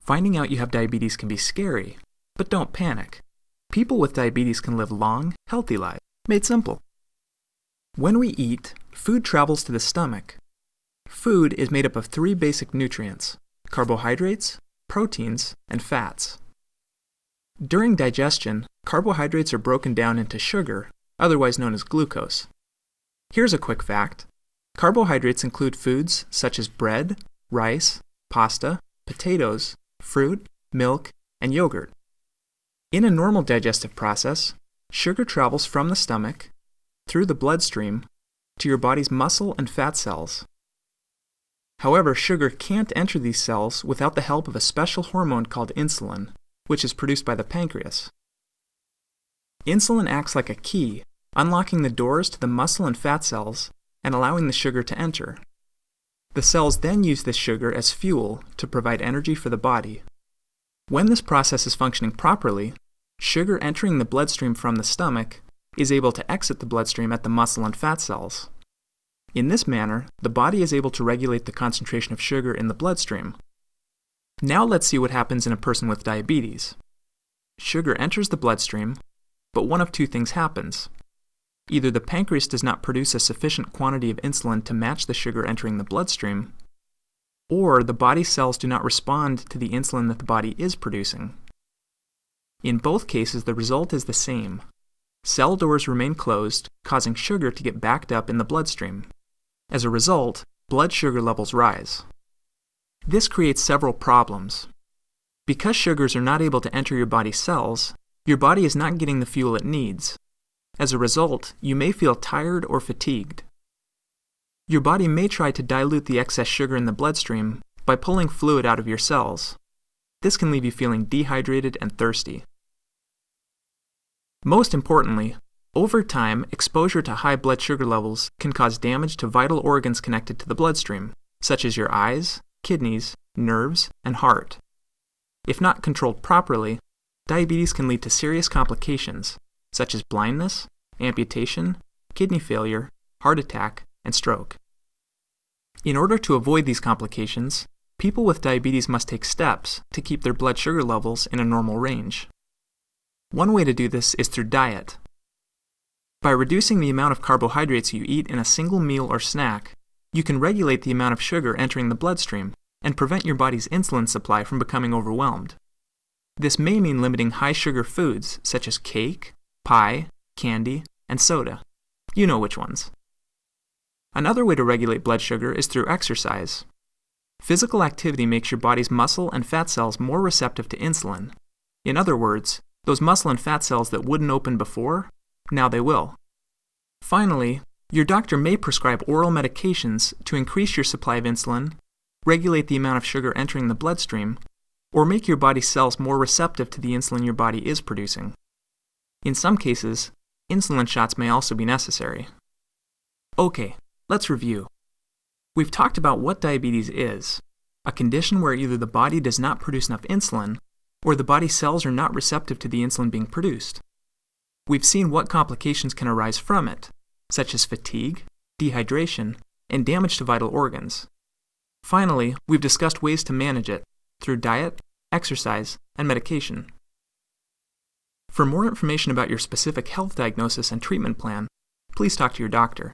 Finding out you have diabetes can be scary, but don't panic. People with diabetes can live long, healthy lives. Made simple. When we eat, food travels to the stomach. Food is made up of 3 basic nutrients: carbohydrates, proteins, and fats. During digestion, carbohydrates are broken down into sugar, otherwise known as glucose. Here's a quick fact. Carbohydrates include foods such as bread, rice, pasta, potatoes, fruit, milk, and yogurt. In a normal digestive process, sugar travels from the stomach, through the bloodstream, to your body's muscle and fat cells. However, sugar can't enter these cells without the help of a special hormone called insulin, which is produced by the pancreas. Insulin acts like a key, unlocking the doors to the muscle and fat cells and allowing the sugar to enter. The cells then use this sugar as fuel to provide energy for the body. When this process is functioning properly, sugar entering the bloodstream from the stomach is able to exit the bloodstream at the muscle and fat cells. In this manner, the body is able to regulate the concentration of sugar in the bloodstream. Now let's see what happens in a person with diabetes. Sugar enters the bloodstream, but one of 2 things happens. Either the pancreas does not produce a sufficient quantity of insulin to match the sugar entering the bloodstream, or the body cells do not respond to the insulin that the body is producing. In both cases, the result is the same. Cell doors remain closed, causing sugar to get backed up in the bloodstream. As a result, blood sugar levels rise. This creates several problems. Because sugars are not able to enter your body's cells, your body is not getting the fuel it needs. As a result, you may feel tired or fatigued. Your body may try to dilute the excess sugar in the bloodstream by pulling fluid out of your cells. This can leave you feeling dehydrated and thirsty. Most importantly, over time, exposure to high blood sugar levels can cause damage to vital organs connected to the bloodstream, such as your eyes, kidneys, nerves, and heart. If not controlled properly, diabetes can lead to serious complications, such as blindness, amputation, kidney failure, heart attack, and stroke. In order to avoid these complications, people with diabetes must take steps to keep their blood sugar levels in a normal range. One way to do this is through diet. By reducing the amount of carbohydrates you eat in a single meal or snack, you can regulate the amount of sugar entering the bloodstream and prevent your body's insulin supply from becoming overwhelmed. This may mean limiting high-sugar foods such as cake, pie, candy, and soda. You know which ones. Another way to regulate blood sugar is through exercise. Physical activity makes your body's muscle and fat cells more receptive to insulin. In other words, those muscle and fat cells that wouldn't open before, now they will. Finally, your doctor may prescribe oral medications to increase your supply of insulin, regulate the amount of sugar entering the bloodstream, or make your body's cells more receptive to the insulin your body is producing. In some cases, insulin shots may also be necessary. Okay, let's review. We've talked about what diabetes is, a condition where either the body does not produce enough insulin, or the body cells are not receptive to the insulin being produced. We've seen what complications can arise from it, such as fatigue, dehydration, and damage to vital organs. Finally, we've discussed ways to manage it through diet, exercise, and medication. For more information about your specific health diagnosis and treatment plan, please talk to your doctor.